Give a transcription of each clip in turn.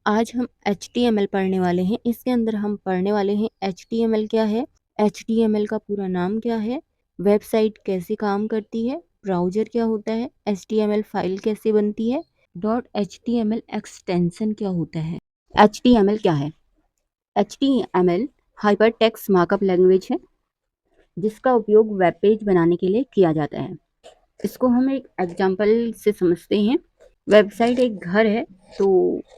आज हम HTML पढ़ने वाले हैं। इसके अंदर हम पढ़ने वाले हैं HTML क्या है, HTML का पूरा नाम क्या है, वेबसाइट कैसे काम करती है, ब्राउज़र क्या होता है, HTML फाइल कैसे बनती है, .html एक्सटेंशन क्या होता है। HTML क्या है? HTML हाइपरटेक्स्ट मार्कअप लैंग्वेज है जिसका उपयोग वेब पेज बनाने के लिए किया जाता है। इसको हम एक एग्जाम्पल से समझते हैं। वेबसाइट एक घर है तो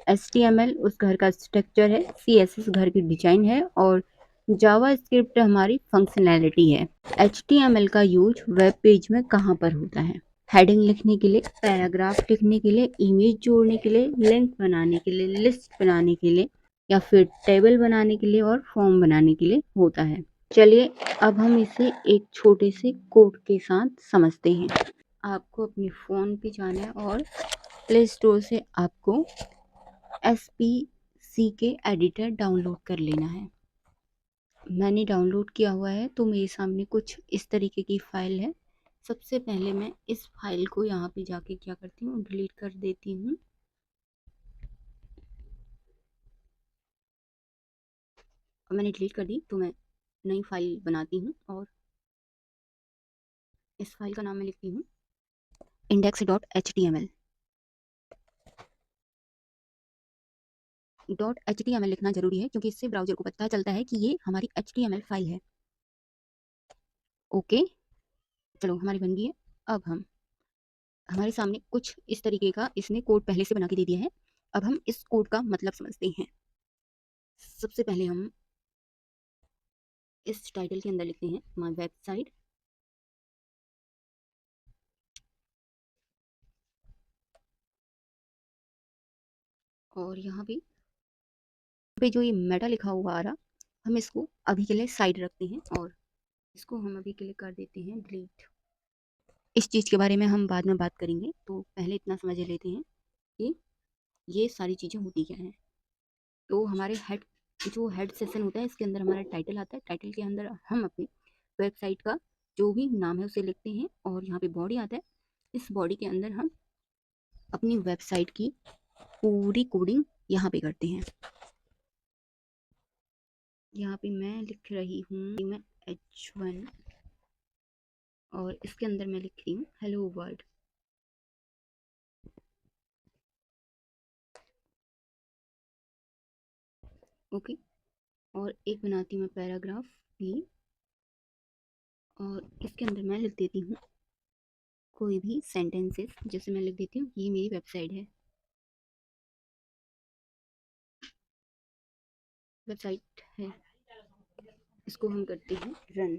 HTML उस घर का स्ट्रक्चर है, CSS घर की डिजाइन है और जावा स्क्रिप्ट हमारी फंक्शनैलिटी है। HTML का यूज वेब पेज में कहाँ पर होता है? हेडिंग लिखने के लिए, पैराग्राफ लिखने के लिए, इमेज जोड़ने के लिए, लिंक बनाने के लिए, लिस्ट बनाने के लिए या फिर टेबल बनाने के लिए और फॉर्म बनाने के लिए होता है। चलिए अब हम इसे एक छोटे से कोड के साथ समझते हैं। आपको अपने फ़ोन पे जाना है और प्ले स्टोर से आपको SPCK एडिटर डाउनलोड कर लेना है। मैंने डाउनलोड किया हुआ है तो मेरे सामने कुछ इस तरीके की फ़ाइल है। सबसे पहले मैं इस फाइल को यहाँ पे जाके क्या करती हूँ, डिलीट कर देती हूँ। मैंने डिलीट कर दी तो मैं नई फाइल बनाती हूँ और इस फाइल का नाम मैं लिखती हूँ index.html। .html लिखना जरूरी है क्योंकि इससे ब्राउजर को पता चलता है कि ये हमारी HTML फाइल है। ओके, चलो हमारी बन गई है। अब हम हमारे सामने कुछ इस तरीके का इसने कोड पहले से बना के दे दिया है। अब हम इस कोड का मतलब समझते हैं। सबसे पहले हम इस टाइटल के अंदर लिखते हैं माय वेबसाइट। और यहाँ पे जो ये मेटा लिखा हुआ आ रहा, हम इसको अभी के लिए साइड रखते हैं और इसको हम अभी के लिए कर देते हैं डिलीट। इस चीज़ के बारे में हम बाद में बात करेंगे, तो पहले इतना समझ लेते हैं कि ये सारी चीज़ें होती क्या हैं। तो हमारे हेड सेक्शन होता है, इसके अंदर हमारा टाइटल आता है। टाइटल के अंदर हम अपनी वेबसाइट का जो भी नाम है उसे लिखते हैं और यहाँ पे बॉडी आता है। इस बॉडी के अंदर हम अपनी वेबसाइट की पूरी कोडिंग यहाँ पे करते हैं। यहाँ पे मैं लिख रही हूँ मैं H1 और इसके अंदर मैं लिख रही हूँ हेलो वर्ल्ड। ओके, और एक बनाती हूँ मैं पैराग्राफ भी और इसके अंदर मैं लिख देती हूँ कोई भी सेंटेंसेस। जैसे मैं लिख देती हूँ ये मेरी वेबसाइट है, वेबसाइट है। इसको हम करते हैं रन।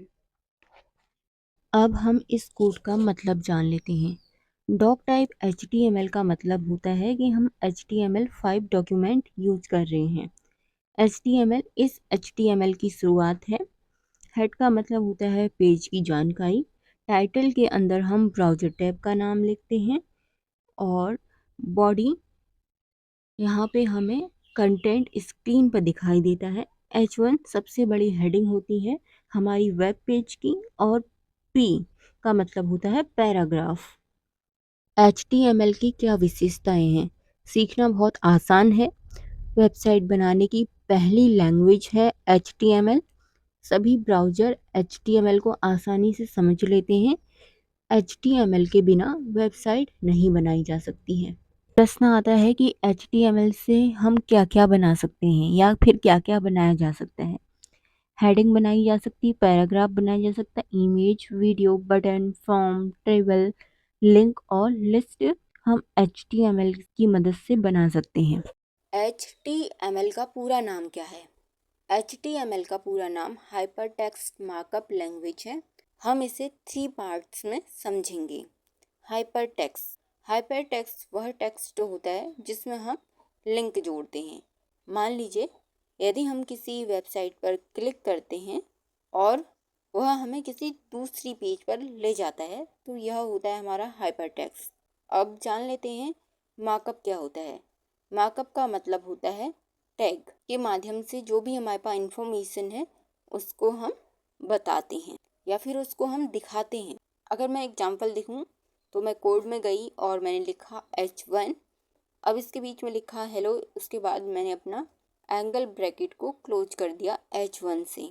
अब हम इस कोड का मतलब जान लेते हैं। डॉक टाइप HTML का मतलब होता है कि हम HTML5 डॉक्यूमेंट यूज कर रहे हैं। HTML इस HTML की शुरुआत है। हेड का मतलब होता है पेज की जानकारी। टाइटल के अंदर हम ब्राउज़र टैब का नाम लिखते हैं और बॉडी यहाँ पे हमें कंटेंट स्क्रीन पर दिखाई देता है। H1 सबसे बड़ी हेडिंग होती है हमारी वेब पेज की और P का मतलब होता है पैराग्राफ। HTML की क्या विशेषताएं हैं? सीखना बहुत आसान है। वेबसाइट बनाने की पहली लैंग्वेज है HTML। सभी ब्राउज़र HTML को आसानी से समझ लेते हैं। HTML के बिना वेबसाइट नहीं बनाई जा सकती है। प्रश्न आता है कि HTML से हम क्या-क्या बना सकते हैं या फिर क्या-क्या बनाया जा सकता है। हेडिंग बनाई जा सकती है, पैराग्राफ बनाया जा सकता है, image, video, button, form, table, link और लिस्ट हम HTML की मदद से बना सकते हैं। HTML का पूरा नाम क्या है? HTML का पूरा नाम हाइपरटेक्स्ट मार्कअप लैंग्वेज है। हम इसे 3 पार्ट्स में समझेंगे। हाइपरटेक्स्ट हाइपरटेक्स्ट वह टेक्स्ट होता है जिसमें हम लिंक जोड़ते हैं। मान लीजिए यदि हम किसी वेबसाइट पर क्लिक करते हैं और वह हमें किसी दूसरी पेज पर ले जाता है तो यह होता है हमारा हाइपरटेक्स्ट। अब जान लेते हैं मार्कअप क्या होता है। मार्कअप का मतलब होता है टैग के माध्यम से जो भी हमारे पास इंफॉर्मेशन है उसको हम बताते हैं या फिर उसको हम दिखाते हैं। अगर मैं एग्जांपल दिखूं तो मैं कोड में गई और मैंने लिखा H1 अब इसके बीच में लिखा हेलो, उसके बाद मैंने अपना एंगल ब्रैकेट को क्लोज कर दिया H1 से।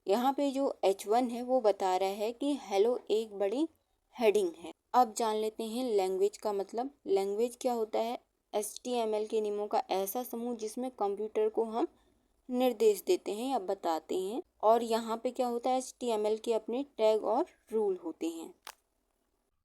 यहाँ पे जो H1 है वो बता रहा है कि हेलो एक बड़ी हेडिंग है। अब जान लेते हैं लैंग्वेज का मतलब। लैंग्वेज क्या होता है? HTML के नियमों का ऐसा समूह जिसमें कंप्यूटर को हम निर्देश देते हैं या बताते हैं। और यहाँ पे क्या होता है, HTML के अपने टैग और रूल होते हैं।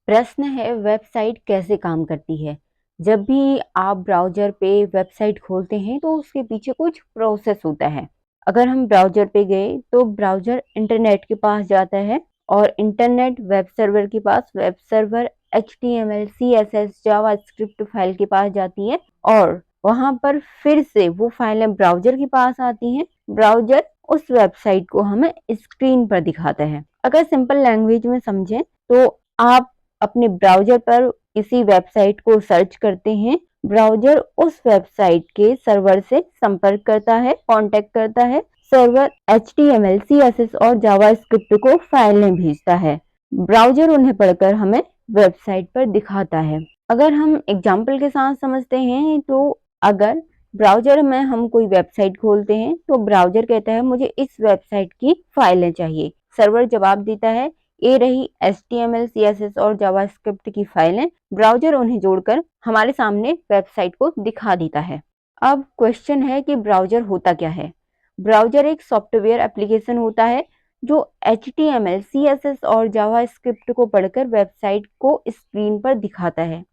प्रश्न है, वेबसाइट कैसे काम करती है? जब भी आप ब्राउजर पे वेबसाइट खोलते हैं तो उसके पीछे कुछ प्रोसेस होता है। अगर हम ब्राउजर पे गए तो ब्राउजर इंटरनेट के पास जाता है और इंटरनेट वेब सर्वर के पास, web server HTML, CSS, JavaScript file के पास जाती है और वहां पर फिर से वो फाइलें ब्राउजर के पास आती हैं। ब्राउजर उस वेबसाइट को हमें स्क्रीन पर दिखाता है। अगर सिंपल लैंग्वेज में समझें तो आप अपने ब्राउजर पर किसी वेबसाइट को सर्च करते हैं, ब्राउजर उस वेबसाइट के सर्वर से संपर्क करता है, कांटेक्ट करता है, सर्वर HTML, CSS और जावास्क्रिप्ट को फाइलें भेजता है, ब्राउजर उन्हें पढ़कर हमें वेबसाइट पर दिखाता है। अगर हम एग्जाम्पल के साथ समझते हैं तो अगर ब्राउजर में हम कोई वेबसाइट खोलते हैं तो ब्राउजर कहता है मुझे इस वेबसाइट की फाइलें चाहिए, सर्वर जवाब देता है ये रही HTML, CSS और जावास्क्रिप्ट की फाइलें, ब्राउजर उन्हें जोड़कर हमारे सामने वेबसाइट को दिखा देता है। अब क्वेश्चन है कि ब्राउजर होता क्या है? ब्राउजर एक सॉफ्टवेयर एप्लीकेशन होता है जो HTML, CSS और जावास्क्रिप्ट को पढ़कर वेबसाइट को स्क्रीन पर दिखाता है।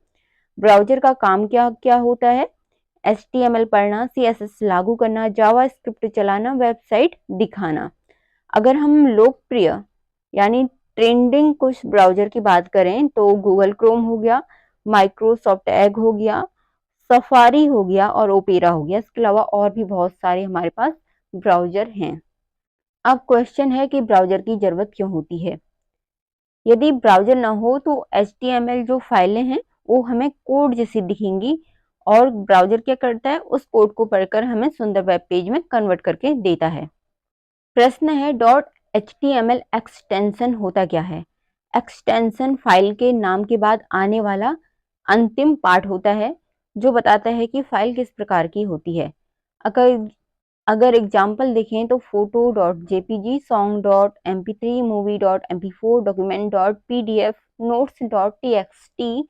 ब्राउजर का काम क्या क्या होता है? HTML पढ़ना, CSS लागू करना, जावास्क्रिप्ट चलाना, वेबसाइट दिखाना। अगर हम लोकप्रिय यानी ट्रेंडिंग कुछ ब्राउजर की बात करें तो गूगल क्रोम हो गया, माइक्रोसॉफ्ट एग हो गया, सफारी हो गया और ओपेरा हो गया। इसके अलावा और भी बहुत सारे हमारे पास ब्राउजर हैं। अब क्वेश्चन है कि ब्राउजर की जरूरत क्यों होती है? यदि ब्राउजर ना हो तो HTML जो फाइलें हैं वो हमें कोड जैसी दिखेंगी और ब्राउजर क्या करता है, उस कोड को पढ़कर हमें सुंदर वेब पेज में कन्वर्ट करके देता है। प्रश्न है, .html एक्सटेंशन होता क्या है? एक्सटेंशन फाइल के नाम के बाद आने वाला अंतिम पार्ट होता है जो बताता है कि फाइल किस प्रकार की होती है। अगर अगर एग्जाम्पल देखें तो photo.jpg, song.mp3, movie.mp4, document.pdf, notes.txt,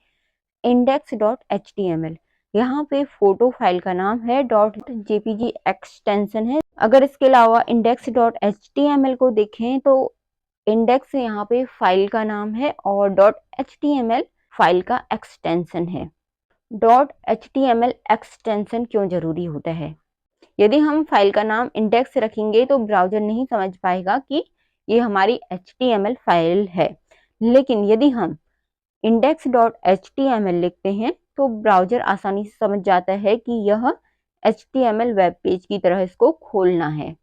index.html। यहाँ पे फोटो फाइल का नाम है, .jpg एक्सटेंशन है। अगर इसके अलावा index.html को देखें तो इंडेक्स यहाँ पे फाइल का नाम है और .html फाइल का एक्सटेंशन है। .html एक्सटेंशन क्यों जरूरी होता है? यदि हम फाइल का नाम इंडेक्स रखेंगे तो ब्राउजर नहीं समझ पाएगा कि ये हमारी HTML फाइल है, लेकिन यदि हम index.html लिखते हैं तो ब्राउजर आसानी से समझ जाता है कि यह HTML वेब पेज की तरह इसको खोलना है।